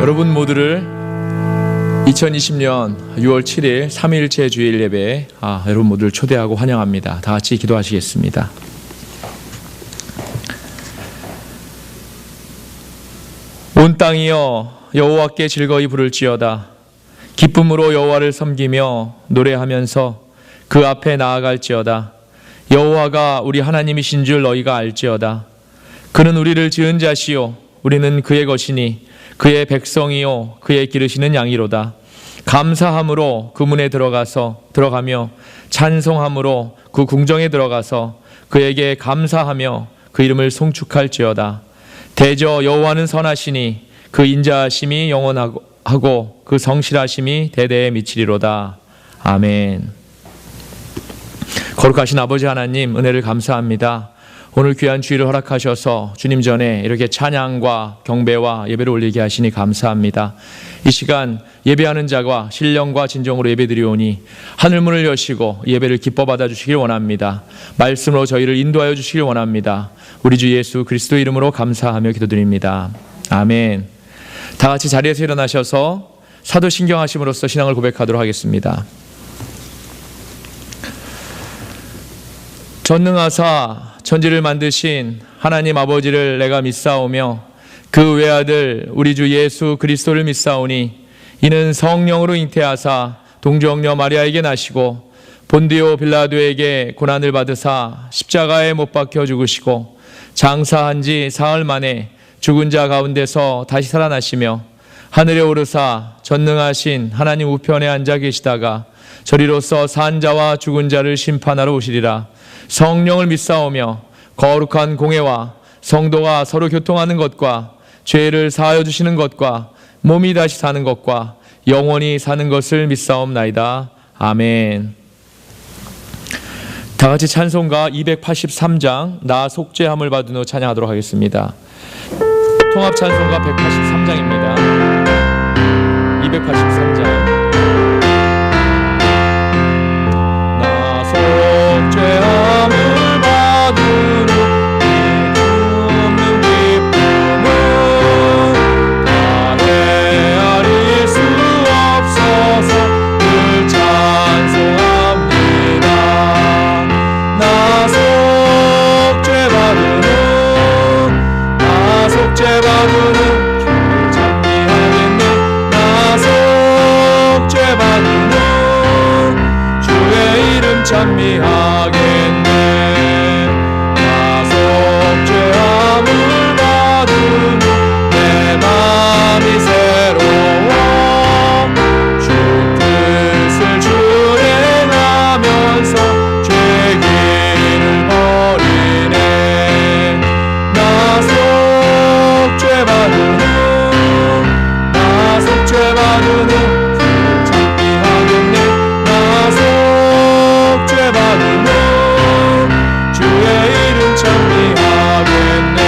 여러분 모두를 2020년 6월 7일 3일째 주일 예배에 여러분 모두를 초대하고 환영합니다. 다 같이 기도하시겠습니다. 온 땅이여 여호와께 즐거이 부를지어다. 기쁨으로 여호와를 섬기며 노래하면서 그 앞에 나아갈지어다. 여호와가 우리 하나님이신 줄 너희가 알지어다. 그는 우리를 지은 자시요 우리는 그의 것이니 그의 백성이요 그의 기르시는 양이로다. 감사함으로 그 문에 들어가며 찬송함으로 그 궁정에 들어가서 그에게 감사하며 그 이름을 송축할지어다. 대저 여호와는 선하시니 그 인자하심이 영원하고 그 성실하심이 대대에 미치리로다. 아멘. 거룩하신 아버지 하나님, 은혜를 감사합니다. 오늘 귀한 주일을 허락하셔서 주님 전에 이렇게 찬양과 경배와 예배를 올리게 하시니 감사합니다. 이 시간 예배하는 자가 신령과 진정으로 예배드리오니 하늘문을 여시고 예배를 기뻐 받아주시길 원합니다. 말씀으로 저희를 인도하여 주시길 원합니다. 우리 주 예수 그리스도 이름으로 감사하며 기도드립니다. 아멘. 다 같이 자리에서 일어나셔서 사도신경하심으로써 신앙을 고백하도록 하겠습니다. 전능하사 천지를 만드신 하나님 아버지를 내가 믿사오며 그 외아들 우리 주 예수 그리스도를 믿사오니 이는 성령으로 잉태하사 동정녀 마리아에게 나시고 본디오 빌라도에게 고난을 받으사 십자가에 못 박혀 죽으시고 장사한 지 사흘 만에 죽은 자 가운데서 다시 살아나시며 하늘에 오르사 전능하신 하나님 우편에 앉아 계시다가 저리로서 산 자와 죽은 자를 심판하러 오시리라. 성령을 믿사오며 거룩한 공회와 성도가 서로 교통하는 것과 죄를 사하여 주시는 것과 몸이 다시 사는 것과 영원히 사는 것을 믿사옵나이다. 아멘. 다 같이 찬송가 283장 나 속죄함을 받은 후 찬양하도록 하겠습니다. 통합 찬송가 183장입니다. 283장 나 속죄함을 받은 후 없는 기쁨은 다 헤아릴 수 없어서 늘 찬송합니다. 나 속죄받은 후 나 속죄받은 후 주를 찬미하겠네. 나 속죄받은 후 주의 이름 찬미하겠네. 나 속죄함을 받은 후 내 맘이 새로워 주 뜻을 주행하면서 죄 길을 버리네. 나 속죄받은 후 나 속죄받은 후 주를 찬미하겠네. 나 속죄받은 후 주의 이름 찬미하겠네.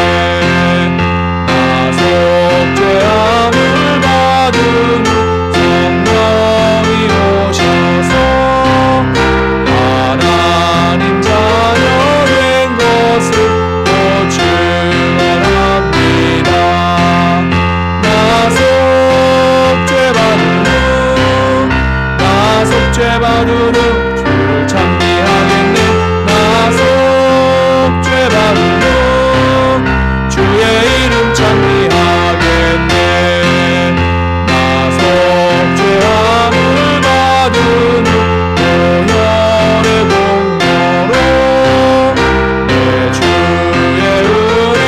나 속죄함을 받은 후 성령이 오셔서 하나님 자녀 된 것을 또 증언합니다. 나 속죄받은 후 나 속죄받은 후 주를 찬미하겠네. 나 속죄받은 후 주의 이름 찬미하겠네. 나 속죄함을 받은 후 오열의 공로로 내 주의 은혜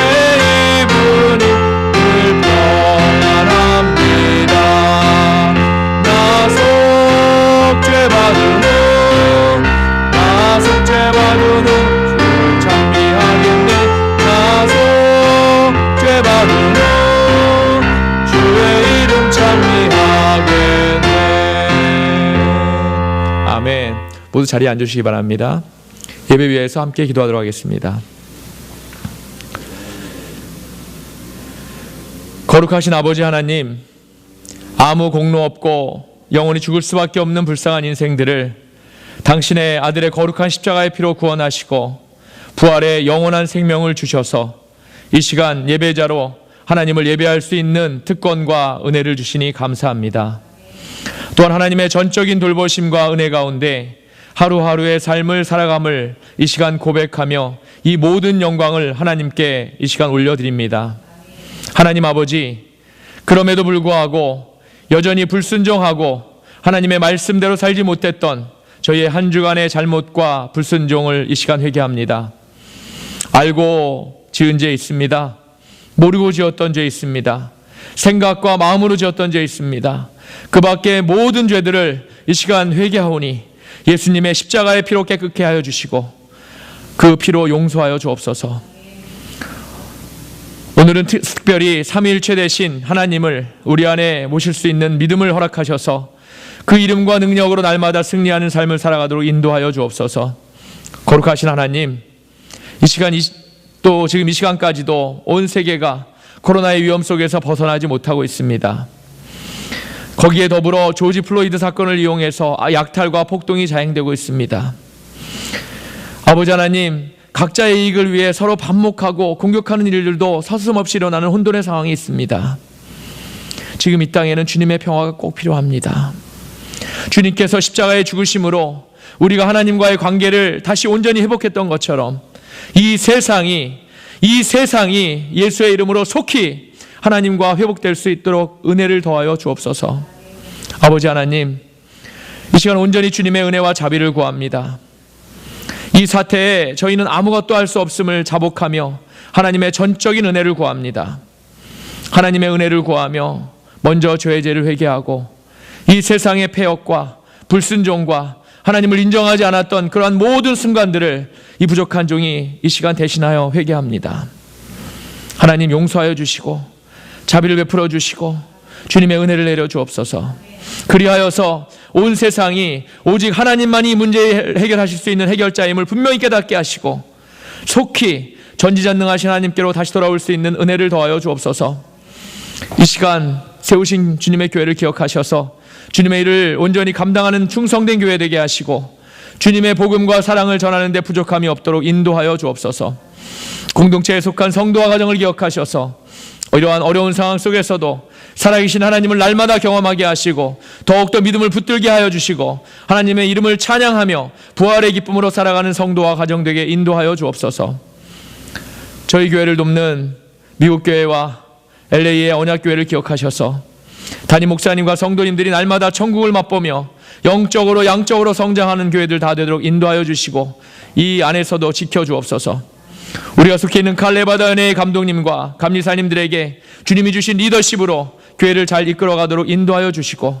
입으니 늘 평안합니다. 나 속죄받은 후 나 속죄받은 후 주를 찬미하겠네. 나 속죄받은 후 주의 이름 찬미하겠네. 아멘. 모두 자리에 앉으시기 바랍니다. 예배 위에서 함께 기도하도록 하겠습니다. 거룩하신 아버지 하나님, 아무 공로 없고 영원히 죽을 수밖에 없는 불쌍한 인생들을 당신의 아들의 거룩한 십자가의 피로 구원하시고 부활의 영원한 생명을 주셔서 이 시간 예배자로 하나님을 예배할 수 있는 특권과 은혜를 주시니 감사합니다. 또한 하나님의 전적인 돌보심과 은혜 가운데 하루하루의 삶을 살아감을 이 시간 고백하며 이 모든 영광을 하나님께 이 시간 올려드립니다. 하나님 아버지, 그럼에도 불구하고 여전히 불순종하고 하나님의 말씀대로 살지 못했던 저희의 한 주간의 잘못과 불순종을 이 시간 회개합니다. 알고 지은 죄 있습니다. 모르고 지었던 죄 있습니다. 생각과 마음으로 지었던 죄 있습니다. 그 밖의 모든 죄들을 이 시간 회개하오니 예수님의 십자가의 피로 깨끗게 하여 주시고 그 피로 용서하여 주옵소서. 오늘은 특별히 삼위일체 되신 하나님을 우리 안에 모실 수 있는 믿음을 허락하셔서 그 이름과 능력으로 날마다 승리하는 삶을 살아가도록 인도하여 주옵소서. 거룩하신 하나님, 이 시간 또 지금 이 시간까지도 온 세계가 코로나의 위험 속에서 벗어나지 못하고 있습니다. 거기에 더불어 조지 플로이드 사건을 이용해서 약탈과 폭동이 자행되고 있습니다. 아버지 하나님, 각자의 이익을 위해 서로 반목하고 공격하는 일들도 서슴없이 일어나는 혼돈의 상황이 있습니다. 지금 이 땅에는 주님의 평화가 꼭 필요합니다. 주님께서 십자가의 죽으심으로 우리가 하나님과의 관계를 다시 온전히 회복했던 것처럼 이 세상이 예수의 이름으로 속히 하나님과 회복될 수 있도록 은혜를 더하여 주옵소서. 아버지 하나님, 이 시간 온전히 주님의 은혜와 자비를 구합니다. 이 사태에 저희는 아무것도 할 수 없음을 자복하며 하나님의 전적인 은혜를 구합니다. 하나님의 은혜를 구하며 먼저 저의 죄를 회개하고 이 세상의 폐역과 불순종과 하나님을 인정하지 않았던 그러한 모든 순간들을 이 부족한 종이 이 시간 대신하여 회개합니다. 하나님 용서하여 주시고 자비를 베풀어 주시고 주님의 은혜를 내려 주옵소서. 그리하여서 온 세상이 오직 하나님만이 문제 해결하실 수 있는 해결자임을 분명히 깨닫게 하시고 속히 전지전능하신 하나님께로 다시 돌아올 수 있는 은혜를 더하여 주옵소서. 이 시간 세우신 주님의 교회를 기억하셔서 주님의 일을 온전히 감당하는 충성된 교회 되게 하시고 주님의 복음과 사랑을 전하는 데 부족함이 없도록 인도하여 주옵소서. 공동체에 속한 성도와 가정을 기억하셔서 이러한 어려운 상황 속에서도 살아계신 하나님을 날마다 경험하게 하시고 더욱더 믿음을 붙들게 하여 주시고 하나님의 이름을 찬양하며 부활의 기쁨으로 살아가는 성도와 가정 되게 인도하여 주옵소서. 저희 교회를 돕는 미국 교회와 LA의 언약교회를 기억하셔서 담임 목사님과 성도님들이 날마다 천국을 맛보며 영적으로 양적으로 성장하는 교회들 다 되도록 인도하여 주시고 이 안에서도 지켜주옵소서. 우리가 속해 있는 칼레바다 은혜의 감독님과 감리사님들에게 주님이 주신 리더십으로 교회를 잘 이끌어가도록 인도하여 주시고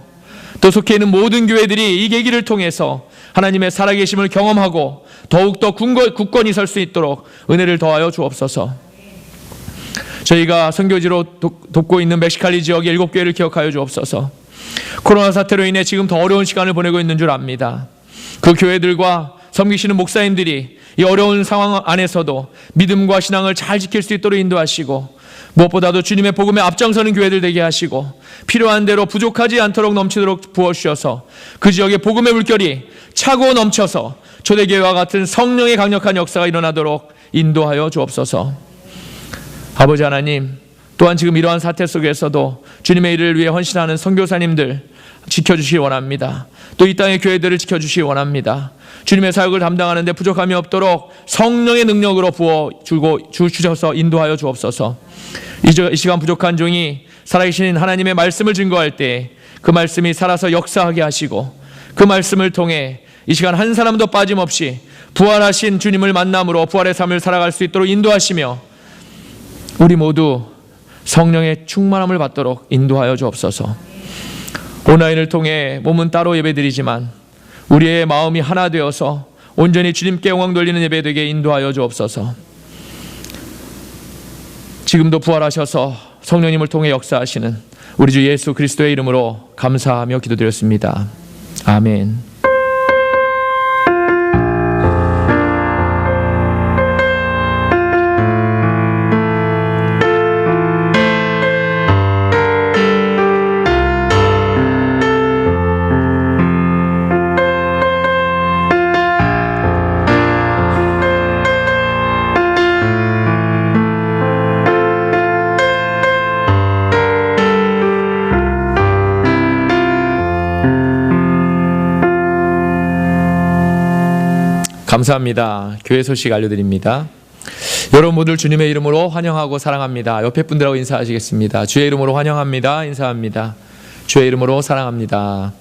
또 속해 있는 모든 교회들이 이 계기를 통해서 하나님의 살아계심을 경험하고 더욱더 굳건히 설 수 있도록 은혜를 더하여 주옵소서. 저희가 선교지로 돕고 있는 멕시칼리 지역의 7교회를 기억하여 주옵소서. 코로나 사태로 인해 지금 더 어려운 시간을 보내고 있는 줄 압니다. 그 교회들과 섬기시는 목사님들이 이 어려운 상황 안에서도 믿음과 신앙을 잘 지킬 수 있도록 인도하시고 무엇보다도 주님의 복음에 앞장서는 교회들 되게 하시고 필요한 대로 부족하지 않도록 넘치도록 부어주셔서 그 지역의 복음의 물결이 차고 넘쳐서 초대교회와 같은 성령의 강력한 역사가 일어나도록 인도하여 주옵소서. 아버지 하나님, 또한 지금 이러한 사태 속에서도 주님의 일을 위해 헌신하는 선교사님들 지켜주시기 원합니다. 또 이 땅의 교회들을 지켜주시기 원합니다. 주님의 사역을 담당하는 데 부족함이 없도록 성령의 능력으로 부어주셔서 인도하여 주옵소서. 이 시간 부족한 종이 살아계신 하나님의 말씀을 증거할 때 그 말씀이 살아서 역사하게 하시고 그 말씀을 통해 이 시간 한 사람도 빠짐없이 부활하신 주님을 만남으로 부활의 삶을 살아갈 수 있도록 인도하시며 우리 모두 성령의 충만함을 받도록 인도하여 주옵소서. 온라인을 통해 몸은 따로 예배드리지만 우리의 마음이 하나 되어서 온전히 주님께 영광 돌리는 예배 되게 인도하여 주옵소서. 지금도 부활하셔서 성령님을 통해 역사하시는 우리 주 예수 그리스도의 이름으로 감사하며 기도드렸습니다. 아멘. 감사합니다. 교회 소식 알려드립니다. 여러분 모두 주님의 이름으로 환영하고 사랑합니다. 옆에 분들하고 인사하시겠습니다. 주의 이름으로 환영합니다. 인사합니다. 주의 이름으로 사랑합니다.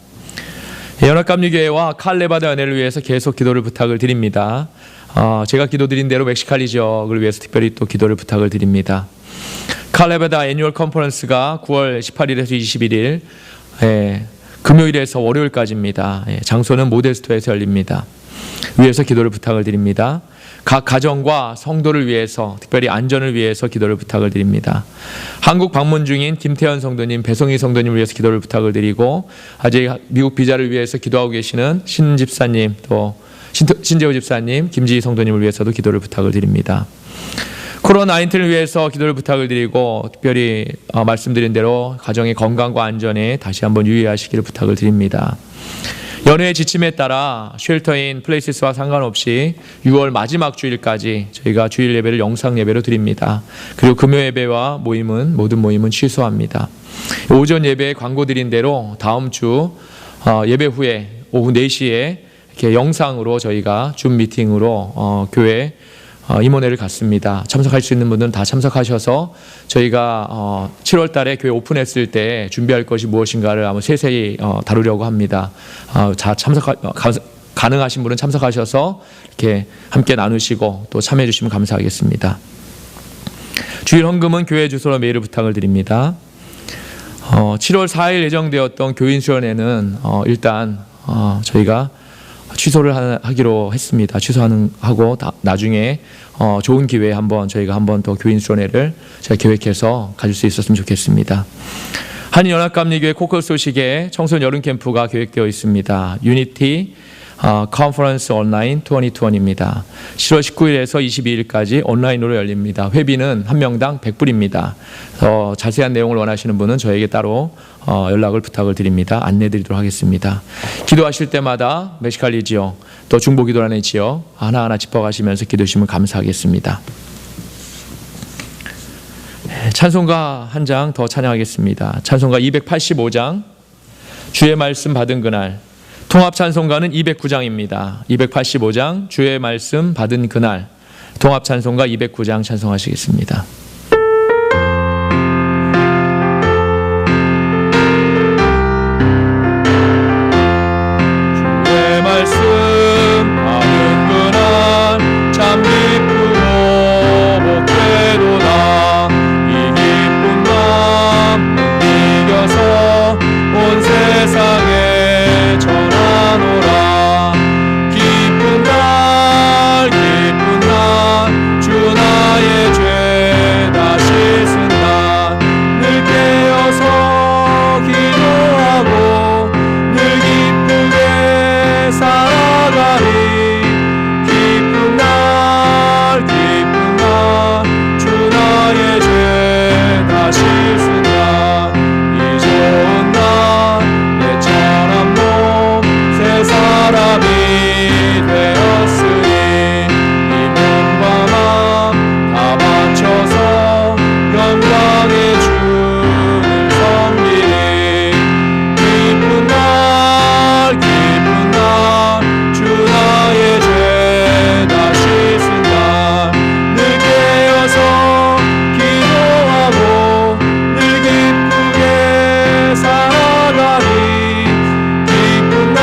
연합감리교회와 칼레바드 은혜를 위해서 계속 기도를 부탁을 드립니다. 제가 기도드린 대로 멕시칼리 지역을 위해서 특별히 또 기도를 부탁을 드립니다. 칼레바드 애뉴얼 컨퍼런스가 9월 18일에서 21일 금요일에서 월요일까지입니다. 장소는 모델스토어에서 열립니다. 위해서 기도를 부탁을 드립니다. 각 가정과 성도를 위해서 특별히 안전을 위해서 기도를 부탁을 드립니다. 한국 방문 중인 김태현 성도님, 배송희 성도님을 위해서 기도를 부탁을 드리고 아직 미국 비자를 위해서 기도하고 계시는 신 집사님, 또 신재호 집사님, 김지희 성도님을 위해서도 기도를 부탁을 드립니다. 코로나19를 위해서 기도를 부탁을 드리고 특별히 말씀드린 대로 가정의 건강과 안전에 다시 한번 유의하시기를 부탁을 드립니다. 연회의 지침에 따라 쉘터인 플레이스와 상관없이 6월 마지막 주일까지 저희가 주일 예배를 영상 예배로 드립니다. 그리고 금요 예배와 모든 모임은 취소합니다. 오전 예배에 광고 드린 대로 다음 주 예배 후에 오후 4시에 이렇게 영상으로 저희가 줌 미팅으로 교회 임원회를 갖습니다. 참석할 수 있는 분들은 다 참석하셔서 저희가 7월 달에 교회 오픈했을 때 준비할 것이 무엇인가를 아마 세세히 다루려고 합니다. 가능하신 분은 참석하셔서 이렇게 함께 나누시고 또 참여해 주시면 감사하겠습니다. 주일 헌금은 교회 주소로 메일을 부탁을 드립니다. 7월 4일 예정되었던 교인 수련회는 일단 저희가 취소를 하기로 했습니다. 취소하고 나중에 좋은 기회에 저희가 한번 더 교인 수련회를 제가 계획해서 가질 수 있었으면 좋겠습니다. 한인연합감리교회 코클 소식에 청소년 여름 캠프가 계획되어 있습니다. 유니티 컨퍼런스 온라인 2020입니다. 7월 19일에서 22일까지 온라인으로 열립니다. 회비는 한 명당 100불입니다. 더 자세한 내용을 원하시는 분은 저에게 따로 연락을 부탁을 드립니다. 안내드리도록 하겠습니다. 기도하실 때마다 멕시칼리 지역, 또 중보기도라는 지역 하나하나 짚어가시면서 기도하시면 감사하겠습니다. 찬송가 한 장 더 찬양하겠습니다. 찬송가 285장, 주의 말씀 받은 그날. 통합 찬송가는 209장입니다. 285장 주의 말씀 받은 그날, 통합 찬송가 209장 찬송하시겠습니다. 주의 말씀 받은 그날 참 기쁘고 복되도다. 이 기쁜 마음 이겨서 온 세상에 전하노라. 기쁜 날 주 나의 죄 다 씻은 날 늘 깨어서 기도하고 늘 기쁘게 살아가리. 기쁜 날 주 나의 죄 다 씻은 날 이 좋은 날 내처럼 새 사람이 되었으니 이 몸과 마음 다 바쳐서 영광의 주를 섬기리. 기쁜 날 주 나의 죄 다 씻은 날 늘 깨어서 기도하고 늘 기쁘게 살아가리. 기쁜 날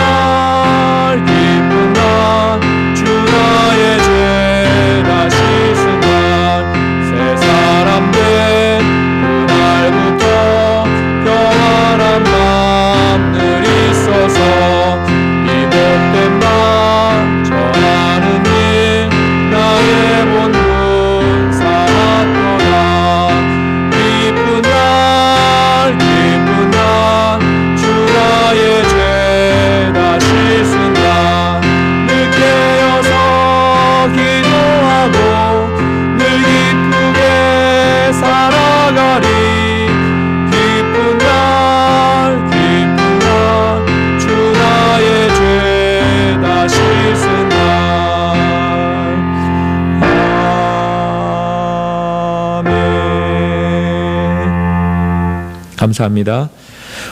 주 나의 죄 다 씻은 날 새 사람 된 그날부터 평안한 마음 늘 있어서 이 못된 말 전하는 일 나의 본분 삼았도다. 기쁜 날 주 나의 죄 다 씻은 날 늘 깨어서 기도하고 늘 기쁘게 살아가리. 기쁜 날 주 나의 죄 다 씻은 날. 아멘. 감사합니다.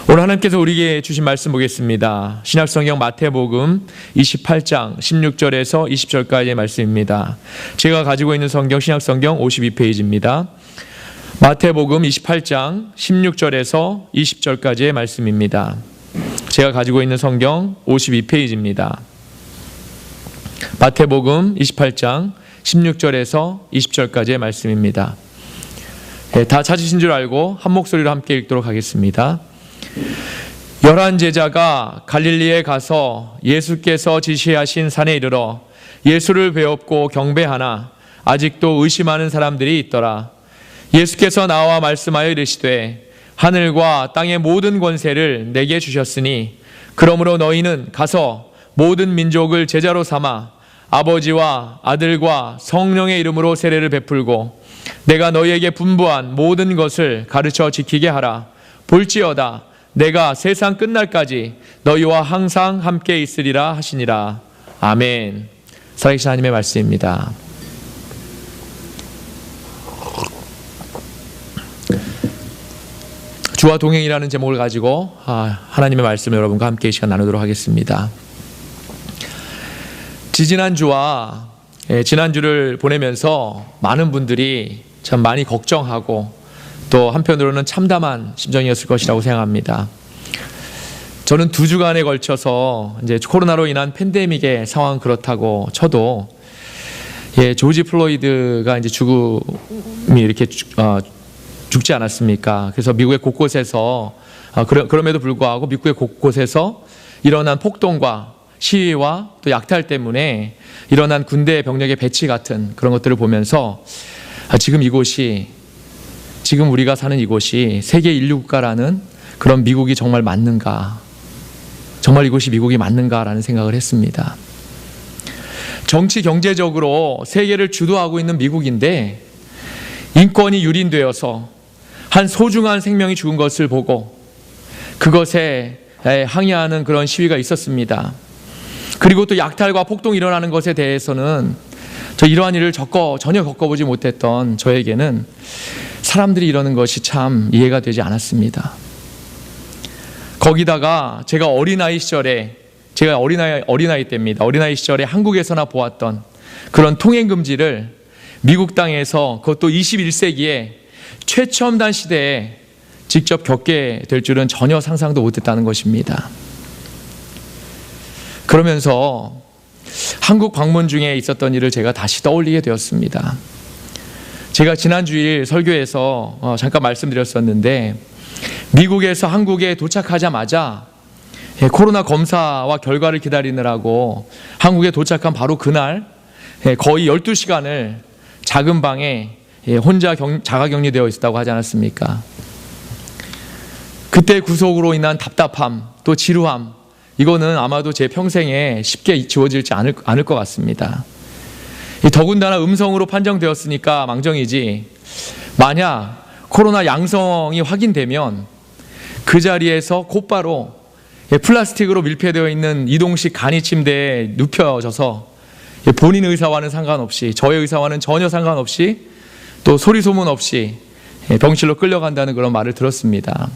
오늘 하나님께서 우리에게 주신 말씀 보겠습니다. 신약성경 마태복음 28장 16절에서 20절까지의 말씀입니다. 제가 가지고 있는 성경 신약성경 52페이지입니다. 마태복음 28장 16절에서 20절까지의 말씀입니다. 제가 가지고 있는 성경 52페이지입니다. 마태복음 28장 16절에서 20절까지의 말씀입니다. 다 찾으신 줄 알고 한 목소리로 함께 읽도록 하겠습니다. 11 제자가 갈릴리에 가서 예수께서 지시하신 산에 이르러 예수를 배웠고 경배하나 아직도 의심하는 사람들이 있더라. 예수께서 나와 말씀하여 이르시되 하늘과 땅의 모든 권세를 내게 주셨으니 그러므로 너희는 가서 모든 민족을 제자로 삼아 아버지와 아들과 성령의 이름으로 세례를 베풀고 내가 너희에게 분부한 모든 것을 가르쳐 지키게 하라. 볼지어다 내가 세상 끝날까지 너희와 항상 함께 있으리라 하시니라. 아멘. 살아계신 하나님의 말씀입니다. 주와 동행이라는 제목을 가지고 하나님의 말씀을 여러분과 함께 이 시간 나누도록 하겠습니다. 지난주를 보내면서 많은 분들이 참 많이 걱정하고 또 한편으로는 참담한 심정이었을 것이라고 생각합니다. 저는 2주간에 걸쳐서 이제 코로나로 인한 팬데믹의 상황은 그렇다고 쳐도 조지 플로이드가 이제 죽음이 이렇게 죽지 않았습니까? 그래서 미국의 곳곳에서 그럼에도 불구하고 미국의 곳곳에서 일어난 폭동과 시위와 또 약탈 때문에 일어난 군대 병력의 배치 같은 그런 것들을 보면서 지금 우리가 사는 이곳이 세계 인류 국가라는 그런 미국이 정말 맞는가? 정말 이곳이 미국이 맞는가라는 생각을 했습니다. 정치 경제적으로 세계를 주도하고 있는 미국인데 인권이 유린되어서 한 소중한 생명이 죽은 것을 보고 그것에 항의하는 그런 시위가 있었습니다. 그리고 또 약탈과 폭동이 일어나는 것에 대해서는 이러한 일을 전혀 겪어보지 못했던 저에게는 사람들이 이러는 것이 참 이해가 되지 않았습니다. 거기다가 제가 어린아이 때입니다. 어린아이 시절에 한국에서나 보았던 그런 통행금지를 미국 땅에서 그것도 21세기에 최첨단 시대에 직접 겪게 될 줄은 전혀 상상도 못했다는 것입니다. 그러면서 한국 방문 중에 있었던 일을 제가 다시 떠올리게 되었습니다. 제가 지난 주일 설교에서 잠깐 말씀드렸었는데 미국에서 한국에 도착하자마자 코로나 검사와 결과를 기다리느라고 한국에 도착한 바로 그날 거의 12시간을 작은 방에 혼자 자가격리되어 있었다고 하지 않았습니까? 그때 구속으로 인한 답답함 또 지루함 이거는 아마도 제 평생에 쉽게 지워지지 않을 것 같습니다. 더군다나 음성으로 판정되었으니까 망정이지 만약 코로나 양성이 확인되면 그 자리에서 곧바로 플라스틱으로 밀폐되어 있는 이동식 간이 침대에 눕혀져서 본인 의사와는 상관없이 저의 의사와는 전혀 상관없이 또 소리 소문 없이 병실로 끌려간다는 그런 말을 들었습니다.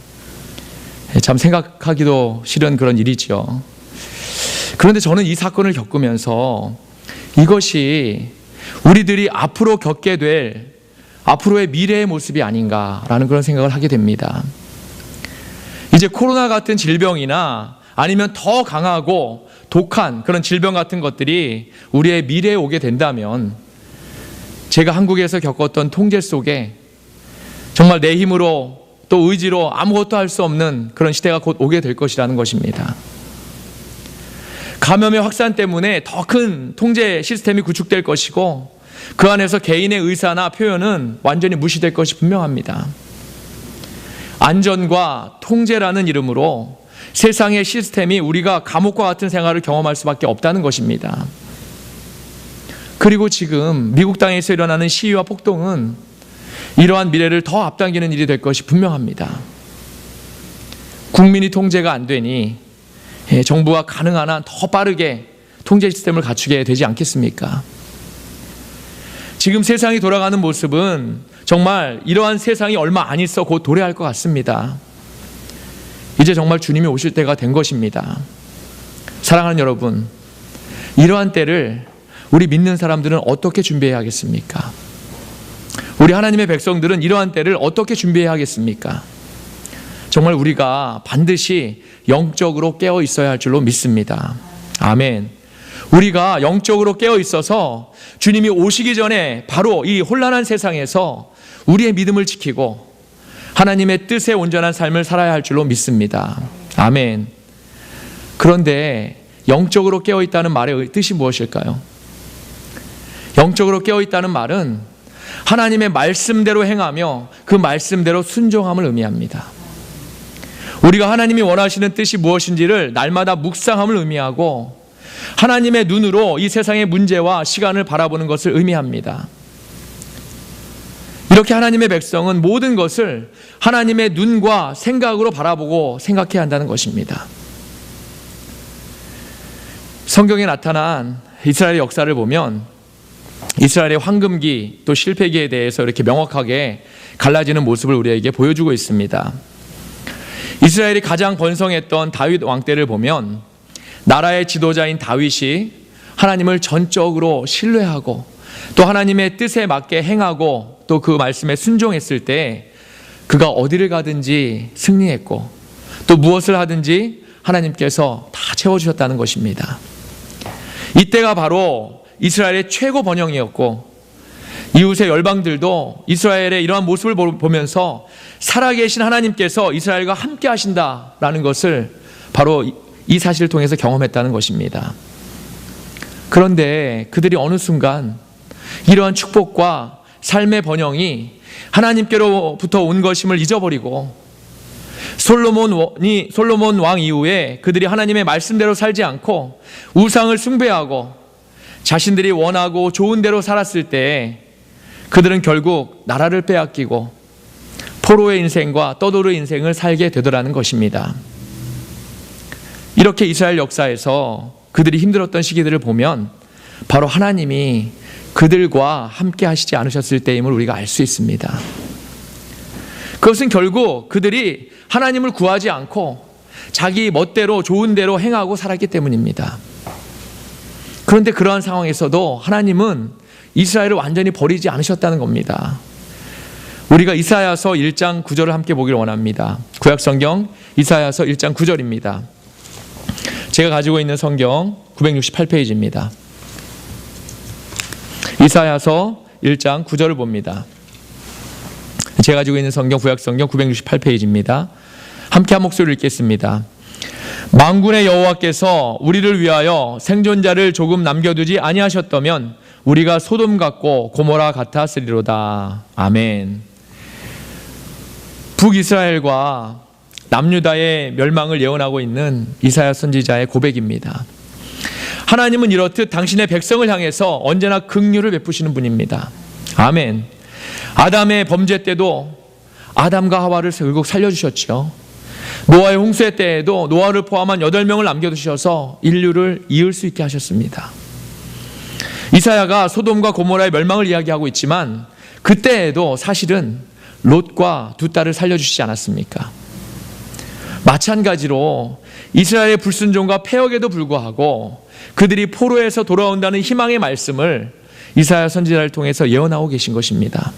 참 생각하기도 싫은 그런 일이죠. 그런데 저는 이 사건을 겪으면서 이것이 우리들이 앞으로 겪게 될 앞으로의 미래의 모습이 아닌가라는 그런 생각을 하게 됩니다. 이제 코로나 같은 질병이나 아니면 더 강하고 독한 그런 질병 같은 것들이 우리의 미래에 오게 된다면 제가 한국에서 겪었던 통제 속에 정말 내 힘으로 또 의지로 아무것도 할 수 없는 그런 시대가 곧 오게 될 것이라는 것입니다. 감염의 확산 때문에 더 큰 통제 시스템이 구축될 것이고 그 안에서 개인의 의사나 표현은 완전히 무시될 것이 분명합니다. 안전과 통제라는 이름으로 세상의 시스템이 우리가 감옥과 같은 생활을 경험할 수밖에 없다는 것입니다. 그리고 지금 미국 땅에서 일어나는 시위와 폭동은 이러한 미래를 더 앞당기는 일이 될 것이 분명합니다. 국민이 통제가 안 되니 정부가 가능한 한 더 빠르게 통제 시스템을 갖추게 되지 않겠습니까? 지금 세상이 돌아가는 모습은 정말 이러한 세상이 얼마 안 있어 곧 도래할 것 같습니다. 이제 정말 주님이 오실 때가 된 것입니다. 사랑하는 여러분, 이러한 때를 우리 믿는 사람들은 어떻게 준비해야 하겠습니까? 우리 하나님의 백성들은 이러한 때를 어떻게 준비해야 하겠습니까? 정말 우리가 반드시 영적으로 깨어 있어야 할 줄로 믿습니다. 아멘. 우리가 영적으로 깨어 있어서 주님이 오시기 전에 바로 이 혼란한 세상에서 우리의 믿음을 지키고 하나님의 뜻에 온전한 삶을 살아야 할 줄로 믿습니다. 아멘. 그런데 영적으로 깨어 있다는 말의 뜻이 무엇일까요? 영적으로 깨어 있다는 말은 하나님의 말씀대로 행하며 그 말씀대로 순종함을 의미합니다. 우리가 하나님이 원하시는 뜻이 무엇인지를 날마다 묵상함을 의미하고 하나님의 눈으로 이 세상의 문제와 시간을 바라보는 것을 의미합니다. 이렇게 하나님의 백성은 모든 것을 하나님의 눈과 생각으로 바라보고 생각해야 한다는 것입니다. 성경에 나타난 이스라엘의 역사를 보면 이스라엘의 황금기 또 실패기에 대해서 이렇게 명확하게 갈라지는 모습을 우리에게 보여주고 있습니다. 이스라엘이 가장 번성했던 다윗 왕 때를 보면 나라의 지도자인 다윗이 하나님을 전적으로 신뢰하고 또 하나님의 뜻에 맞게 행하고 또 그 말씀에 순종했을 때 그가 어디를 가든지 승리했고 또 무엇을 하든지 하나님께서 다 채워주셨다는 것입니다. 이때가 바로 이스라엘의 최고 번영이었고 이웃의 열방들도 이스라엘의 이러한 모습을 보면서 살아계신 하나님께서 이스라엘과 함께 하신다라는 것을 바로 이 사실을 통해서 경험했다는 것입니다. 그런데 그들이 어느 순간 이러한 축복과 삶의 번영이 하나님께로부터 온 것임을 잊어버리고 솔로몬 왕 이후에 그들이 하나님의 말씀대로 살지 않고 우상을 숭배하고 자신들이 원하고 좋은 대로 살았을 때 그들은 결국 나라를 빼앗기고 포로의 인생과 떠도르 인생을 살게 되더라는 것입니다. 이렇게 이스라엘 역사에서 그들이 힘들었던 시기들을 보면 바로 하나님이 그들과 함께 하시지 않으셨을 때임을 우리가 알 수 있습니다. 그것은 결국 그들이 하나님을 구하지 않고 자기 멋대로 좋은 대로 행하고 살았기 때문입니다. 그런데 그러한 상황에서도 하나님은 이스라엘을 완전히 버리지 않으셨다는 겁니다. 우리가 이사야서 1장 9절을 함께 보기를 원합니다. 구약성경 이사야서 1장 9절입니다. 제가 가지고 있는 성경 968페이지입니다. 이사야서 1장 9절을 봅니다. 제가 가지고 있는 성경 구약성경 968페이지입니다. 함께 한 목소리를 읽겠습니다. 만군의 여호와께서 우리를 위하여 생존자를 조금 남겨두지 아니하셨다면 우리가 소돔 같고 고모라 같았으리로다. 아멘. 북이스라엘과 남유다의 멸망을 예언하고 있는 이사야 선지자의 고백입니다. 하나님은 이렇듯 당신의 백성을 향해서 언제나 긍휼을 베푸시는 분입니다. 아멘. 아담의 범죄 때도 아담과 하와를 결국 살려주셨죠. 노아의 홍수의 때에도 노아를 포함한 8명을 남겨두셔서 인류를 이을 수 있게 하셨습니다. 이사야가 소돔과 고모라의 멸망을 이야기하고 있지만 그때에도 사실은 롯과 두 딸을 살려주시지 않았습니까? 마찬가지로 이스라엘의 불순종과 패역에도 불구하고 그들이 포로에서 돌아온다는 희망의 말씀을 이사야 선지자를 통해서 예언하고 계신 것입니다.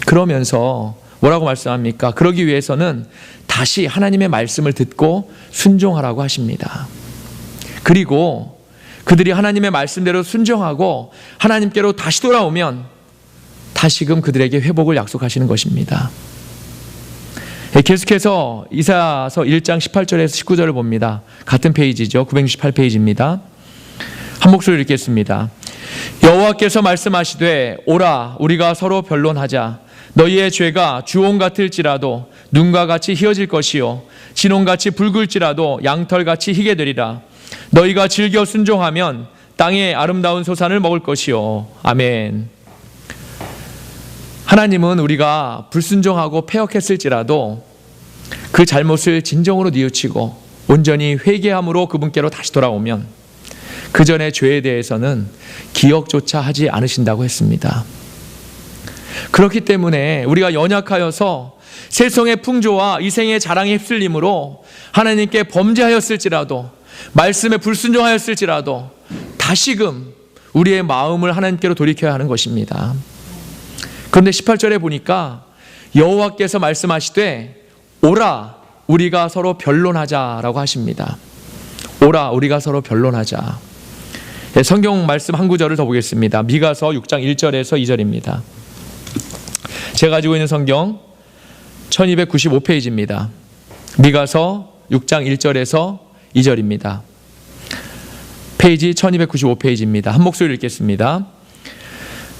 그러면서 뭐라고 말씀합니까? 그러기 위해서는 다시 하나님의 말씀을 듣고 순종하라고 하십니다. 그리고 그들이 하나님의 말씀대로 순종하고 하나님께로 다시 돌아오면 다시금 그들에게 회복을 약속하시는 것입니다. 계속해서 이사야서 1장 18절에서 19절을 봅니다. 같은 페이지죠. 968페이지입니다. 한 목소리를 읽겠습니다. 여호와께서 말씀하시되 오라 우리가 서로 변론하자. 너희의 죄가 주홍 같을지라도 눈과 같이 희어질 것이요 진홍같이 붉을지라도 양털같이 희게 되리라. 너희가 즐겨 순종하면 땅의 아름다운 소산을 먹을 것이요. 아멘. 하나님은 우리가 불순종하고 패역했을지라도 그 잘못을 진정으로 뉘우치고 온전히 회개함으로 그분께로 다시 돌아오면 그 전의 죄에 대해서는 기억조차 하지 않으신다고 했습니다. 그렇기 때문에 우리가 연약하여서 세성의 풍조와 이생의 자랑에 휩쓸림으로 하나님께 범죄하였을지라도, 말씀에 불순종하였을지라도 다시금 우리의 마음을 하나님께로 돌이켜야 하는 것입니다. 그런데 18절에 보니까 여호와께서 말씀하시되 오라 우리가 서로 변론하자라고 하십니다. 오라 우리가 서로 변론하자. 성경 말씀 한 구절을 더 보겠습니다. 미가서 6장 1절에서 2절입니다. 제가 가지고 있는 성경 1295페이지입니다. 미가서 6장 1절에서 2절입니다. 페이지 1295페이지입니다. 한 목소리로 읽겠습니다.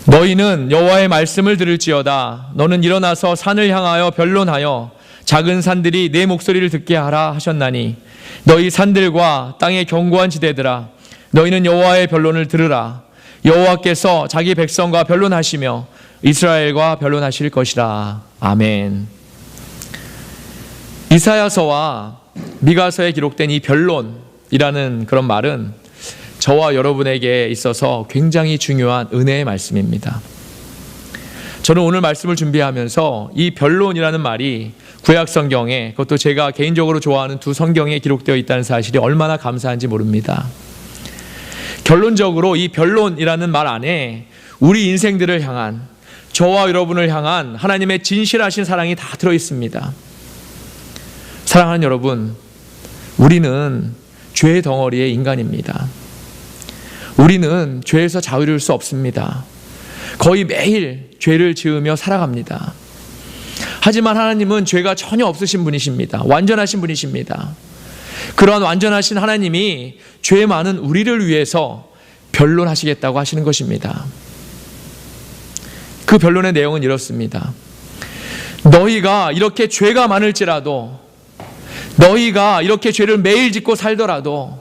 너희는 여호와의 말씀을 들을지어다. 너는 일어나서 산을 향하여 변론하여 작은 산들이 내 목소리를 듣게 하라 하셨나니 너희 산들과 땅의 견고한 지대들아, 너희는 여호와의 변론을 들으라. 여호와께서 자기 백성과 변론하시며 이스라엘과 변론하실 것이라. 아멘. 이사야서와 미가서에 기록된 이 변론이라는 그런 말은 저와 여러분에게 있어서 굉장히 중요한 은혜의 말씀입니다. 저는 오늘 말씀을 준비하면서 이 변론이라는 말이 구약 성경에, 그것도 제가 개인적으로 좋아하는 두 성경에 기록되어 있다는 사실이 얼마나 감사한지 모릅니다. 결론적으로 이 변론이라는 말 안에 우리 인생들을 향한, 저와 여러분을 향한 하나님의 진실하신 사랑이 다 들어있습니다. 사랑하는 여러분, 우리는 죄의 덩어리의 인간입니다. 우리는 죄에서 자유로울 수 없습니다. 거의 매일 죄를 지으며 살아갑니다. 하지만 하나님은 죄가 전혀 없으신 분이십니다. 완전하신 분이십니다. 그러한 완전하신 하나님이 죄 많은 우리를 위해서 변론하시겠다고 하시는 것입니다. 그 변론의 내용은 이렇습니다. 너희가 이렇게 죄가 많을지라도, 너희가 이렇게 죄를 매일 짓고 살더라도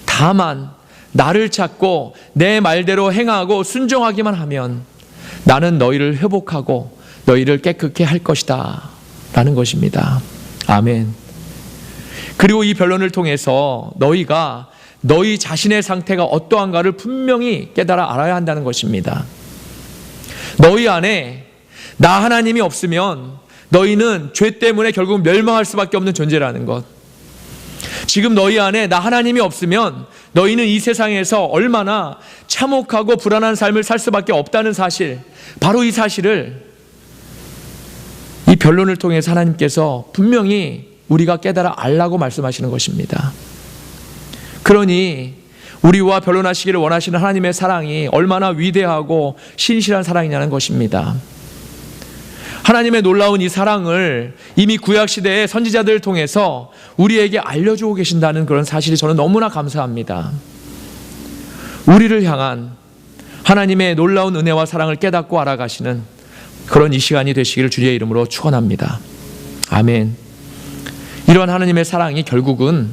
다만 나를 찾고 내 말대로 행하고 순종하기만 하면 나는 너희를 회복하고 너희를 깨끗게 할 것이다 라는 것입니다. 아멘. 그리고 이 변론을 통해서 너희가 너희 자신의 상태가 어떠한가를 분명히 깨달아 알아야 한다는 것입니다. 너희 안에 나 하나님이 없으면 너희는 죄 때문에 결국 멸망할 수밖에 없는 존재라는 것. 지금 너희 안에 나 하나님이 없으면 너희는 이 세상에서 얼마나 참혹하고 불안한 삶을 살 수밖에 없다는 사실, 바로 이 사실을 이 변론을 통해서 하나님께서 분명히 우리가 깨달아 알라고 말씀하시는 것입니다. 그러니 우리와 변론하시기를 원하시는 하나님의 사랑이 얼마나 위대하고 신실한 사랑이냐는 것입니다. 하나님의 놀라운 이 사랑을 이미 구약시대의 선지자들을 통해서 우리에게 알려주고 계신다는 그런 사실이 저는 너무나 감사합니다. 우리를 향한 하나님의 놀라운 은혜와 사랑을 깨닫고 알아가시는 그런 이 시간이 되시기를 주의 이름으로 축원합니다. 아멘. 이러한 하나님의 사랑이 결국은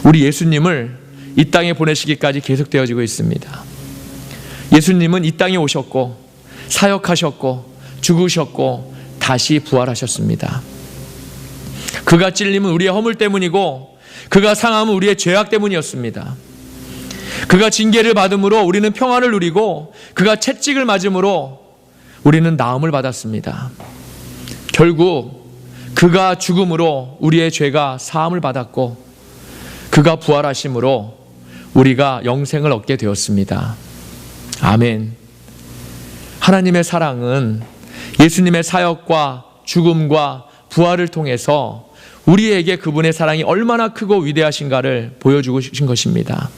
우리 예수님을 이 땅에 보내시기까지 계속되어지고 있습니다. 예수님은 이 땅에 오셨고 사역하셨고 죽으셨고 다시 부활하셨습니다. 그가 찔림은 우리의 허물 때문이고 그가 상함은 우리의 죄악 때문이었습니다. 그가 징계를 받음으로 우리는 평안을 누리고 그가 채찍을 맞음으로 우리는 나음을 받았습니다. 결국 그가 죽음으로 우리의 죄가 사함을 받았고 그가 부활하심으로 우리가 영생을 얻게 되었습니다. 아멘. 하나님의 사랑은 예수님의 사역과 죽음과 부활을 통해서 우리에게 그분의 사랑이 얼마나 크고 위대하신가를 보여주고 계신 것입니다.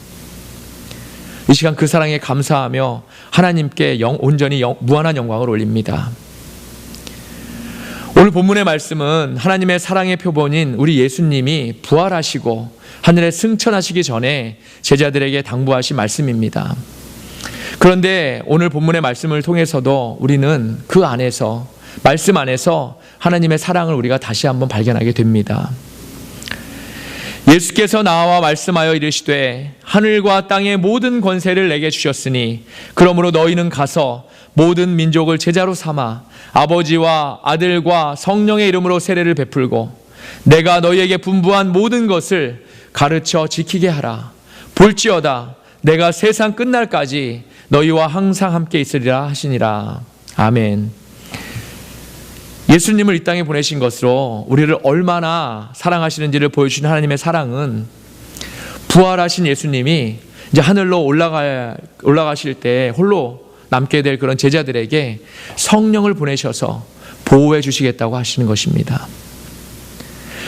이 시간 그 사랑에 감사하며 하나님께 온전히 무한한 영광을 올립니다. 오늘 본문의 말씀은 하나님의 사랑의 표본인 우리 예수님이 부활하시고 하늘에 승천하시기 전에 제자들에게 당부하신 말씀입니다. 그런데 오늘 본문의 말씀을 통해서도 우리는 그 안에서, 말씀 안에서 하나님의 사랑을 우리가 다시 한번 발견하게 됩니다. 예수께서 나와 말씀하여 이르시되 하늘과 땅의 모든 권세를 내게 주셨으니 그러므로 너희는 가서 모든 민족을 제자로 삼아 아버지와 아들과 성령의 이름으로 세례를 베풀고 내가 너희에게 분부한 모든 것을 가르쳐 지키게 하라. 볼지어다 내가 세상 끝날까지 너희와 항상 함께 있으리라 하시니라. 아멘. 예수님을 이 땅에 보내신 것으로 우리를 얼마나 사랑하시는지를 보여주신 하나님의 사랑은, 부활하신 예수님이 이제 하늘로 올라가실 때 홀로 남게 될 그런 제자들에게 성령을 보내셔서 보호해 주시겠다고 하시는 것입니다.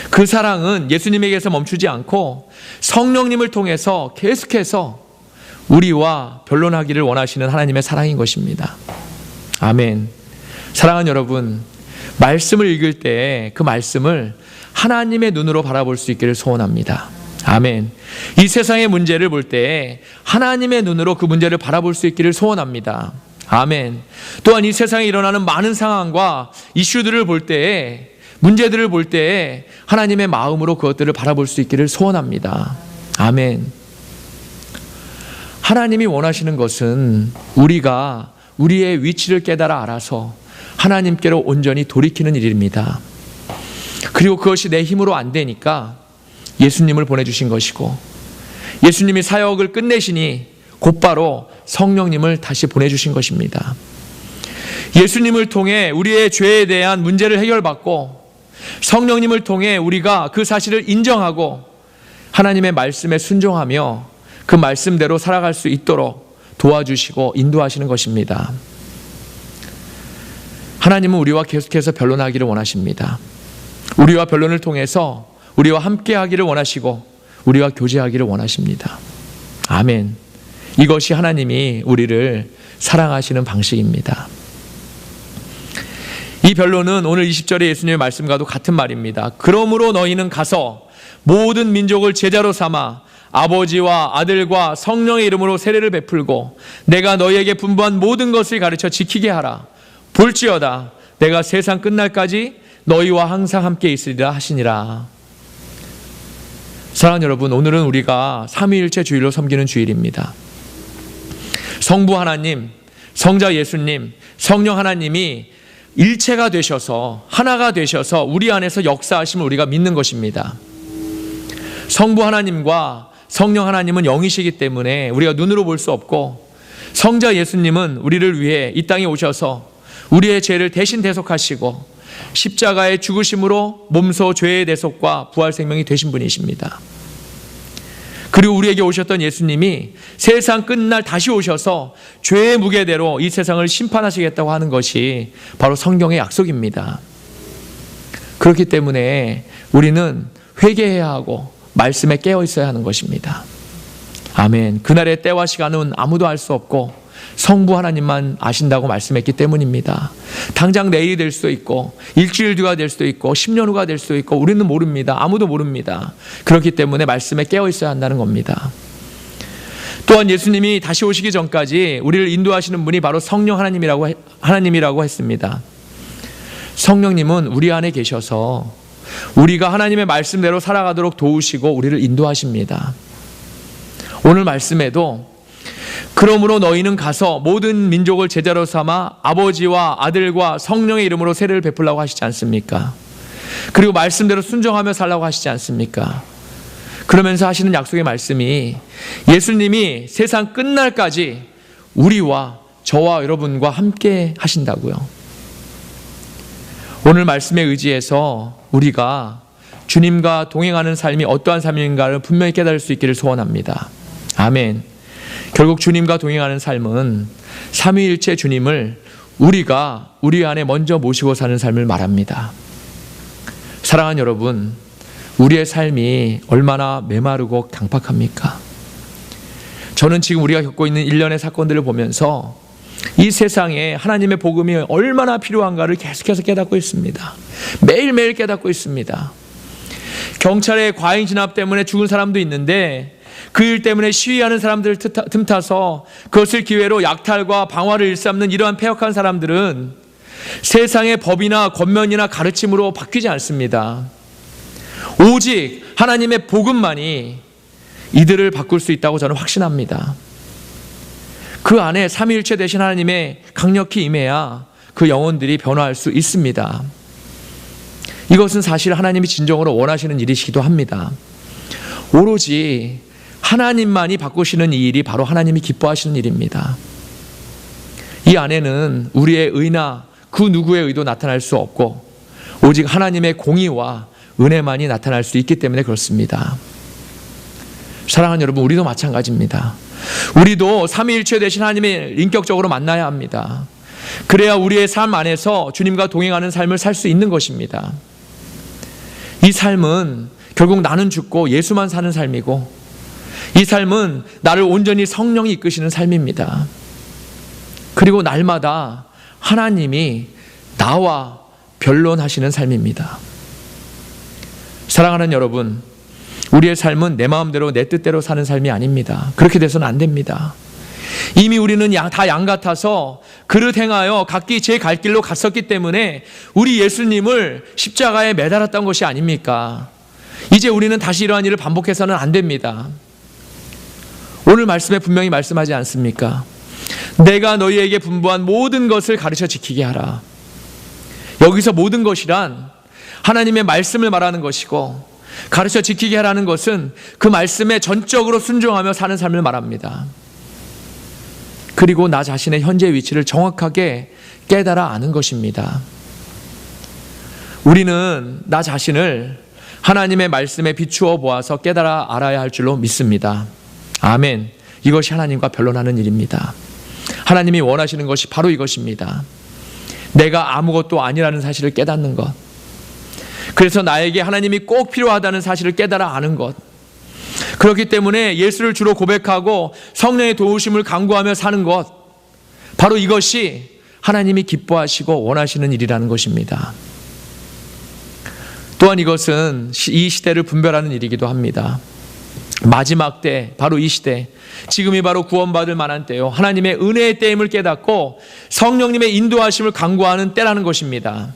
그 사랑은 예수님에게서 멈추지 않고 성령님을 통해서 계속해서 우리와 변론하기를 원하시는 하나님의 사랑인 것입니다. 아멘. 사랑하는 여러분, 말씀을 읽을 때 그 말씀을 하나님의 눈으로 바라볼 수 있기를 소원합니다. 아멘. 이 세상의 문제를 볼 때 하나님의 눈으로 그 문제를 바라볼 수 있기를 소원합니다. 아멘. 또한 이 세상에 일어나는 많은 상황과 이슈들을 볼 때에, 문제들을 볼 때에 하나님의 마음으로 그것들을 바라볼 수 있기를 소원합니다. 아멘. 하나님이 원하시는 것은 우리가 우리의 위치를 깨달아 알아서 하나님께로 온전히 돌이키는 일입니다. 그리고 그것이 내 힘으로 안 되니까 예수님을 보내주신 것이고, 예수님이 사역을 끝내시니 곧바로 성령님을 다시 보내주신 것입니다. 예수님을 통해 우리의 죄에 대한 문제를 해결받고, 성령님을 통해 우리가 그 사실을 인정하고 하나님의 말씀에 순종하며 그 말씀대로 살아갈 수 있도록 도와주시고 인도하시는 것입니다. 하나님은 우리와 계속해서 변론하기를 원하십니다. 우리와 변론을 통해서 우리와 함께하기를 원하시고 우리와 교제하기를 원하십니다. 아멘. 이것이 하나님이 우리를 사랑하시는 방식입니다. 이 변론은 오늘 20절의 예수님의 말씀과도 같은 말입니다. 그러므로 너희는 가서 모든 민족을 제자로 삼아 아버지와 아들과 성령의 이름으로 세례를 베풀고 내가 너희에게 분부한 모든 것을 가르쳐 지키게 하라. 볼지어다 내가 세상 끝날까지 너희와 항상 함께 있으리라 하시니라. 사랑하는 여러분, 오늘은 우리가 삼위일체 주일로 섬기는 주일입니다. 성부 하나님, 성자 예수님, 성령 하나님이 일체가 되셔서, 하나가 되셔서 우리 안에서 역사하심을 우리가 믿는 것입니다. 성부 하나님과 성령 하나님은 영이시기 때문에 우리가 눈으로 볼 수 없고, 성자 예수님은 우리를 위해 이 땅에 오셔서 우리의 죄를 대신 대속하시고 십자가의 죽으심으로 몸소 죄의 대속과 부활 생명이 되신 분이십니다. 그리고 우리에게 오셨던 예수님이 세상 끝날 다시 오셔서 죄의 무게대로 이 세상을 심판하시겠다고 하는 것이 바로 성경의 약속입니다. 그렇기 때문에 우리는 회개해야 하고 말씀에 깨어 있어야 하는 것입니다. 아멘. 그날의 때와 시간은 아무도 알 수 없고 성부 하나님만 아신다고 말씀했기 때문입니다. 당장 내일이 될 수도 있고 일주일 뒤가 될 수도 있고 10년 후가 될 수도 있고 우리는 모릅니다. 아무도 모릅니다. 그렇기 때문에 말씀에 깨어 있어야 한다는 겁니다. 또한 예수님이 다시 오시기 전까지 우리를 인도하시는 분이 바로 성령 하나님이라고 했습니다. 성령님은 우리 안에 계셔서 우리가 하나님의 말씀대로 살아가도록 도우시고 우리를 인도하십니다. 오늘 말씀에도 그러므로 너희는 가서 모든 민족을 제자로 삼아 아버지와 아들과 성령의 이름으로 세례를 베풀라고 하시지 않습니까? 그리고 말씀대로 순종하며 살라고 하시지 않습니까? 그러면서 하시는 약속의 말씀이 예수님이 세상 끝날까지 우리와 저와 여러분과 함께 하신다고요. 오늘 말씀에 의지해서 우리가 주님과 동행하는 삶이 어떠한 삶인가를 분명히 깨달을 수 있기를 소원합니다. 아멘. 결국 주님과 동행하는 삶은 삼위일체 주님을 우리가 우리 안에 먼저 모시고 사는 삶을 말합니다. 사랑하는 여러분, 우리의 삶이 얼마나 메마르고 강팍합니까? 저는 지금 우리가 겪고 있는 일련의 사건들을 보면서 이 세상에 하나님의 복음이 얼마나 필요한가를 계속해서 깨닫고 있습니다. 매일매일 깨닫고 있습니다. 경찰의 과잉 진압 때문에 죽은 사람도 있는데 그 일 때문에 시위하는 사람들을 틈타서 그것을 기회로 약탈과 방화를 일삼는 이러한 패역한 사람들은 세상의 법이나 권면이나 가르침으로 바뀌지 않습니다. 오직 하나님의 복음만이 이들을 바꿀 수 있다고 저는 확신합니다. 그 안에 삼위일체 되신 하나님의 강력히 임해야 그 영혼들이 변화할 수 있습니다. 이것은 사실 하나님이 진정으로 원하시는 일이시기도 합니다. 오로지 하나님만이 바꾸시는 이 일이 바로 하나님이 기뻐하시는 일입니다. 이 안에는 우리의 의나 그 누구의 의도 나타날 수 없고 오직 하나님의 공의와 은혜만이 나타날 수 있기 때문에 그렇습니다. 사랑하는 여러분, 우리도 마찬가지입니다. 우리도 삼위일체 되신 하나님을 인격적으로 만나야 합니다. 그래야 우리의 삶 안에서 주님과 동행하는 삶을 살 수 있는 것입니다. 이 삶은 결국 나는 죽고 예수만 사는 삶이고, 이 삶은 나를 온전히 성령이 이끄시는 삶입니다. 그리고 날마다 하나님이 나와 변론하시는 삶입니다. 사랑하는 여러분, 우리의 삶은 내 마음대로 내 뜻대로 사는 삶이 아닙니다. 그렇게 돼서는 안 됩니다. 이미 우리는 다 양 같아서 그릇 행하여 각기 제 갈 길로 갔었기 때문에 우리 예수님을 십자가에 매달았던 것이 아닙니까? 이제 우리는 다시 이러한 일을 반복해서는 안 됩니다. 오늘 말씀에 분명히 말씀하지 않습니까? 내가 너희에게 분부한 모든 것을 가르쳐 지키게 하라. 여기서 모든 것이란 하나님의 말씀을 말하는 것이고, 가르쳐 지키게 하라는 것은 그 말씀에 전적으로 순종하며 사는 삶을 말합니다. 그리고 나 자신의 현재 위치를 정확하게 깨달아 아는 것입니다. 우리는 나 자신을 하나님의 말씀에 비추어 보아서 깨달아 알아야 할 줄로 믿습니다. 아멘. 이것이 하나님과 변론하는 일입니다. 하나님이 원하시는 것이 바로 이것입니다. 내가 아무것도 아니라는 사실을 깨닫는 것, 그래서 나에게 하나님이 꼭 필요하다는 사실을 깨달아 아는 것, 그렇기 때문에 예수를 주로 고백하고 성령의 도우심을 간구하며 사는 것, 바로 이것이 하나님이 기뻐하시고 원하시는 일이라는 것입니다. 또한 이것은 이 시대를 분별하는 일이기도 합니다. 마지막 때, 바로 이 시대, 지금이 바로 구원받을 만한 때요, 하나님의 은혜의 때임을 깨닫고 성령님의 인도하심을 간구하는 때라는 것입니다.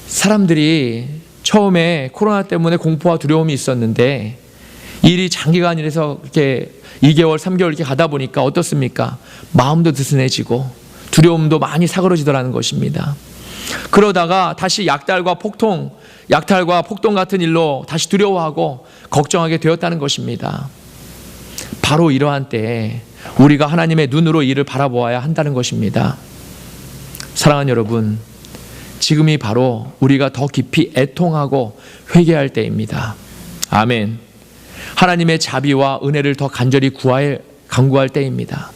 사람들이 처음에 코로나 때문에 공포와 두려움이 있었는데 일이 장기간이라서 이렇게 2개월, 3개월 이렇게 가다 보니까 어떻습니까? 마음도 느슨해지고 두려움도 많이 사그러지더라는 것입니다. 그러다가 다시 약탈과 폭동 같은 일로 다시 두려워하고 걱정하게 되었다는 것입니다. 바로 이러한 때에 우리가 하나님의 눈으로 이를 바라보아야 한다는 것입니다. 사랑하는 여러분, 지금이 바로 우리가 더 깊이 애통하고 회개할 때입니다. 아멘. 하나님의 자비와 은혜를 더 간절히 간구할 때입니다.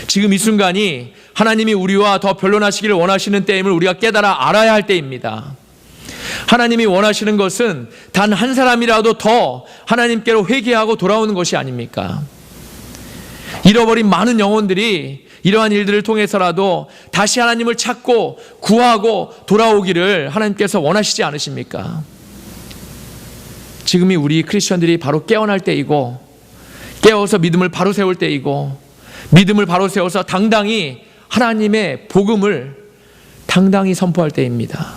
지금 이 순간이 하나님이 우리와 더 변론하시기를 원하시는 때임을 우리가 깨달아 알아야 할 때입니다. 하나님이 원하시는 것은 단 한 사람이라도 더 하나님께로 회개하고 돌아오는 것이 아닙니까? 잃어버린 많은 영혼들이 이러한 일들을 통해서라도 다시 하나님을 찾고 구하고 돌아오기를 하나님께서 원하시지 않으십니까? 지금이 우리 크리스천들이 바로 깨어날 때이고, 깨어서 믿음을 바로 세울 때이고, 믿음을 바로 세워서 당당히 하나님의 복음을 당당히 선포할 때입니다.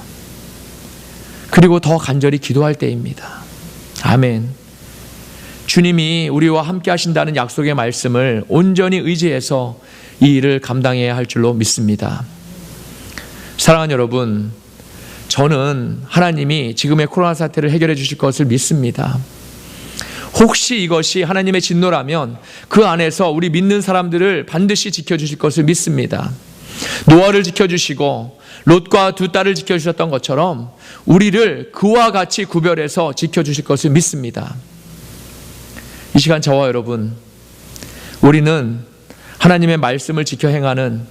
그리고 더 간절히 기도할 때입니다. 아멘. 주님이 우리와 함께 하신다는 약속의 말씀을 온전히 의지해서 이 일을 감당해야 할 줄로 믿습니다. 사랑하는 여러분, 저는 하나님이 지금의 코로나 사태를 해결해 주실 것을 믿습니다. 혹시 이것이 하나님의 진노라면 그 안에서 우리 믿는 사람들을 반드시 지켜주실 것을 믿습니다. 노아를 지켜주시고 롯과 두 딸을 지켜주셨던 것처럼 우리를 그와 같이 구별해서 지켜주실 것을 믿습니다. 이 시간 저와 여러분, 우리는 하나님의 말씀을 지켜 행하는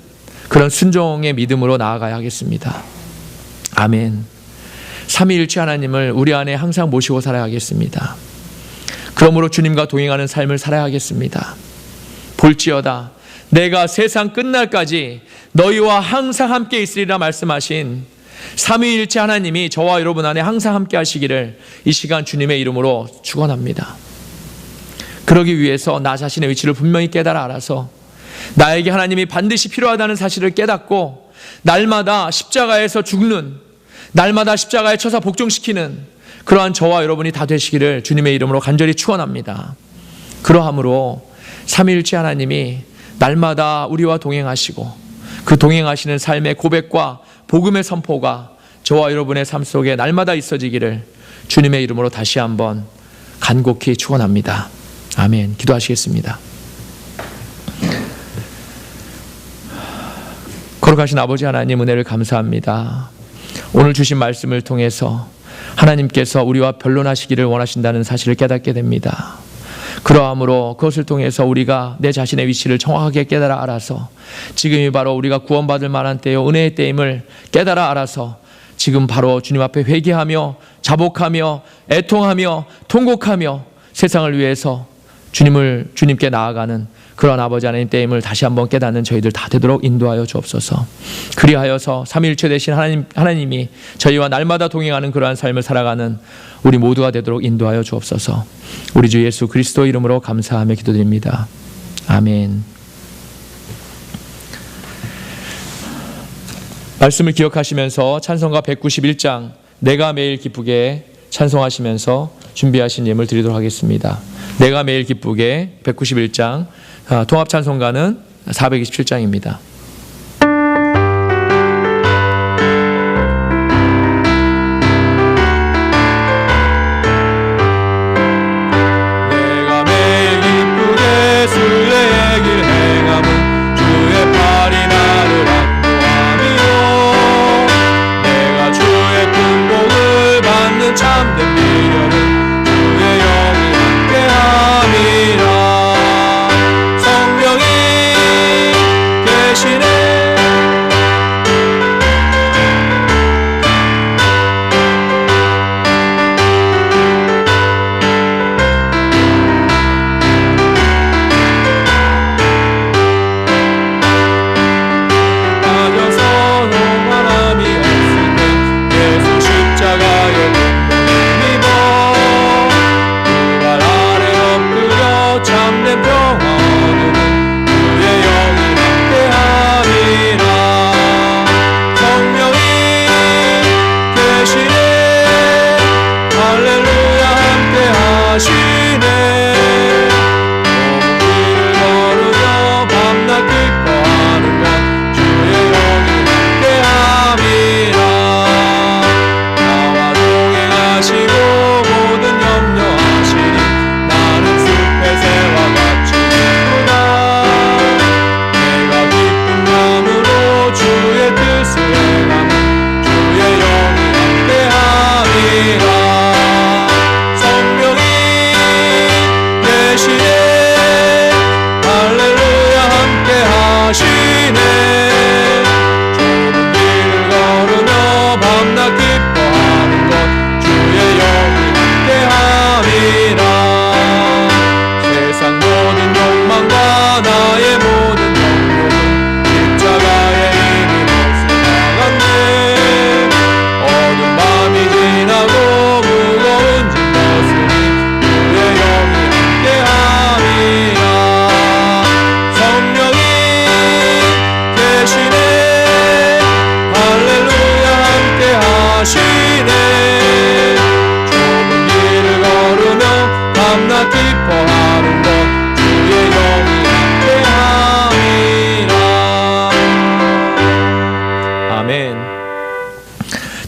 그런 순종의 믿음으로 나아가야 하겠습니다. 아멘. 삼위일체 하나님을 우리 안에 항상 모시고 살아야 하겠습니다. 그러므로 주님과 동행하는 삶을 살아야 하겠습니다. 볼지어다 내가 세상 끝날까지 너희와 항상 함께 있으리라 말씀하신 삼위일체 하나님이 저와 여러분 안에 항상 함께 하시기를 이 시간 주님의 이름으로 축원합니다. 그러기 위해서 나 자신의 위치를 분명히 깨달아 알아서 나에게 하나님이 반드시 필요하다는 사실을 깨닫고 날마다 십자가에서 죽는, 날마다 십자가에 쳐서 복종시키는 그러한 저와 여러분이 다 되시기를 주님의 이름으로 간절히 축원합니다. 그러함으로 삼위일체 하나님이 날마다 우리와 동행하시고 그 동행하시는 삶의 고백과 복음의 선포가 저와 여러분의 삶 속에 날마다 있어지기를 주님의 이름으로 다시 한번 간곡히 축원합니다. 아멘. 기도하시겠습니다. 거룩하신 아버지 하나님, 은혜를 감사합니다. 오늘 주신 말씀을 통해서 하나님께서 우리와 변론하시기를 원하신다는 사실을 깨닫게 됩니다. 그러함으로 그것을 통해서 우리가 내 자신의 위치를 정확하게 깨달아 알아서 지금이 바로 우리가 구원받을 만한 때요, 은혜의 때임을 깨달아 알아서 지금 바로 주님 앞에 회개하며 자복하며 애통하며 통곡하며 세상을 위해서 주님께 나아가는 그런 아버지 하나님 때임을 다시 한번 깨닫는 저희들 다 되도록 인도하여 주옵소서. 그리하여서 삼위일체 되신 하나님이 저희와 날마다 동행하는 그러한 삶을 살아가는 우리 모두가 되도록 인도하여 주옵소서. 우리 주 예수 그리스도 이름으로 감사하며 기도드립니다. 아멘. 말씀을 기억하시면서 찬송가 191장 내가 매일 기쁘게 찬송하시면서 준비하신 예물 드리도록 하겠습니다. 내가 매일 기쁘게 191장, 통합 찬송가는 427장입니다.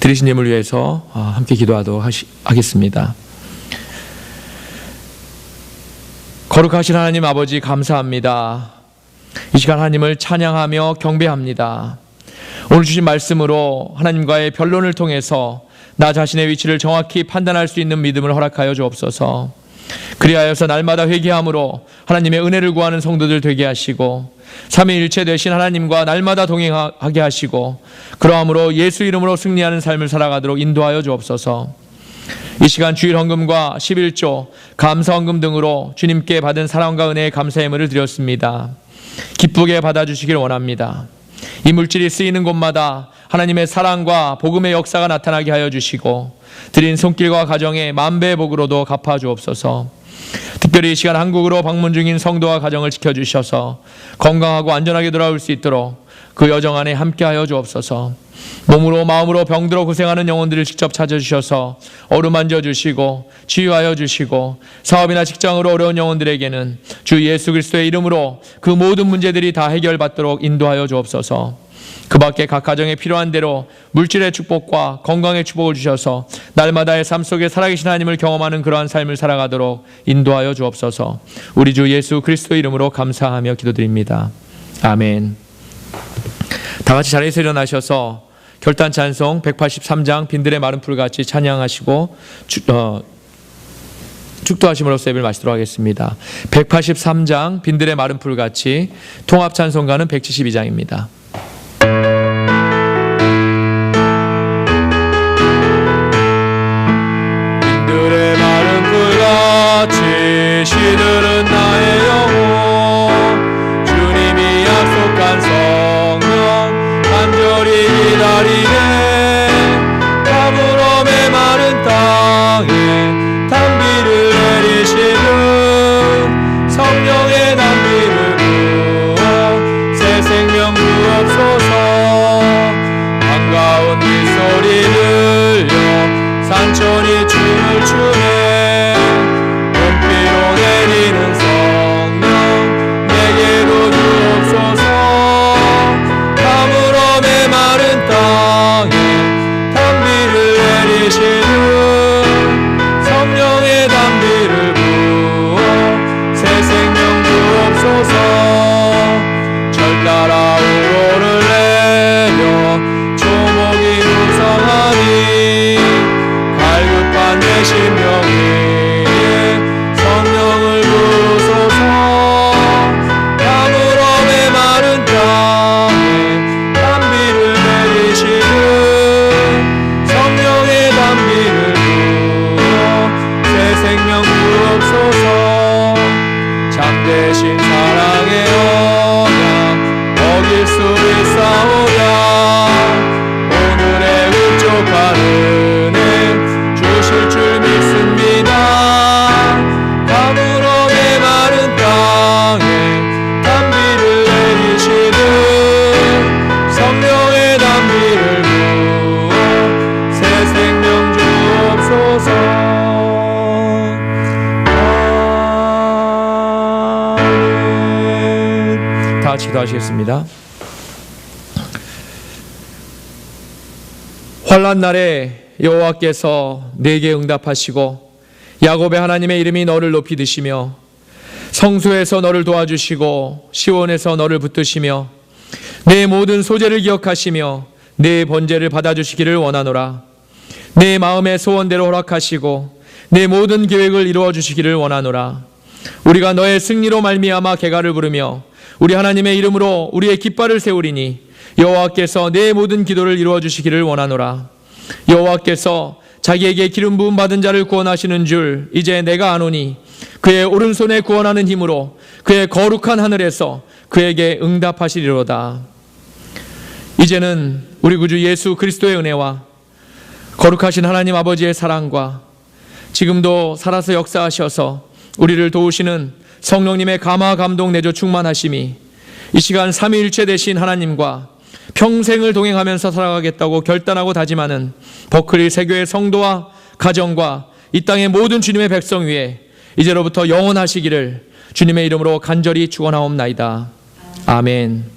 드리신 예물 위해서 함께 기도하도록 하겠습니다. 거룩하신 하나님 아버지 감사합니다. 이 시간 하나님을 찬양하며 경배합니다. 오늘 주신 말씀으로 하나님과의 변론을 통해서 나 자신의 위치를 정확히 판단할 수 있는 믿음을 허락하여 주옵소서. 그리하여서 날마다 회개함으로 하나님의 은혜를 구하는 성도들 되게 하시고 삼위일체 되신 하나님과 날마다 동행하게 하시고 그러함으로 예수 이름으로 승리하는 삶을 살아가도록 인도하여 주옵소서. 이 시간 주일 헌금과 11조 감사 헌금 등으로 주님께 받은 사랑과 은혜의 감사 예물을 드렸습니다. 기쁘게 받아주시길 원합니다. 이 물질이 쓰이는 곳마다 하나님의 사랑과 복음의 역사가 나타나게 하여 주시고 드린 손길과 가정의 만배의 복으로도 갚아 주옵소서. 특별히 이 시간 한국으로 방문 중인 성도와 가정을 지켜주셔서 건강하고 안전하게 돌아올 수 있도록 그 여정 안에 함께하여 주옵소서. 몸으로 마음으로 병들어 고생하는 영혼들을 직접 찾아주셔서 어루만져 주시고 치유하여 주시고 사업이나 직장으로 어려운 영혼들에게는 주 예수 그리스도의 이름으로 그 모든 문제들이 다 해결받도록 인도하여 주옵소서. 그 밖에 각 가정에 필요한 대로 물질의 축복과 건강의 축복을 주셔서 날마다의 삶 속에 살아계신 하나님을 경험하는 그러한 삶을 살아가도록 인도하여 주옵소서. 우리 주 예수 그리스도의 이름으로 감사하며 기도드립니다. 아멘. 다 같이 자리에서 일어나셔서 결단 찬송 183장 빈들의 마른 풀같이 찬양하시고 축도하심으로써 예배를 마치도록 하겠습니다. 183장 빈들의 마른 풀같이, 통합 찬송가는 172장입니다. 빈들의 마른 풀같이 시들은 나의 영혼, 주님이 약속한 성령 간절히 기다리네. 가물어 메마른 땅에 담비를 내리시는 성령의 담비를 부어 새 생명 주옵소서. 반가운 빗소리 들려 산천이 춤을 추네. 눈비로 내리는 성령 내게로 주옵소서. 가물어 메마른 땅에 담비를 내리시는 성령의 담비를 부어 새 생명 주옵소서. 절 따라 우로를 내려 조목이 무성하니 갈급한 내 심령이 성령을 부소서. 가물어 메마른 땅에 담비를 내리시는 성령의 담비를 새 생명 주옵소서. 참되신 사랑의 언약 어길 수 있사오냐. 오늘의 흡족한 은혜 주실 줄 믿습니다. 가물어 메마른 땅에 담비를 내리시는 성령의 담비를 부어 새 생명 주옵소서. 다 같이 기도하시겠습니다. 환난 날에 여호와께서 내게 응답하시고 야곱의 하나님의 이름이 너를 높이 드시며 성소에서 너를 도와주시고 시온에서 너를 붙드시며 내 모든 소재를 기억하시며 내 번제를 받아주시기를 원하노라. 내 마음의 소원대로 허락하시고 내 모든 계획을 이루어 주시기를 원하노라. 우리가 너의 승리로 말미암아 개가를 부르며 우리 하나님의 이름으로 우리의 깃발을 세우리니 여호와께서 내 모든 기도를 이루어 주시기를 원하노라. 여호와께서 자기에게 기름 부음 받은 자를 구원하시는 줄 이제 내가 아노니 그의 오른손에 구원하는 힘으로 그의 거룩한 하늘에서 그에게 응답하시리로다. 이제는 우리 구주 예수 그리스도의 은혜와 거룩하신 하나님 아버지의 사랑과 지금도 살아서 역사하셔서 우리를 도우시는 성령님의 감화 감동 내조 충만하심이 이 시간 삼위일체 되신 하나님과 평생을 동행하면서 살아가겠다고 결단하고 다짐하는 버클리 세교의 성도와 가정과 이 땅의 모든 주님의 백성 위에 이제로부터 영원하시기를 주님의 이름으로 간절히 축원하옵나이다. 아멘.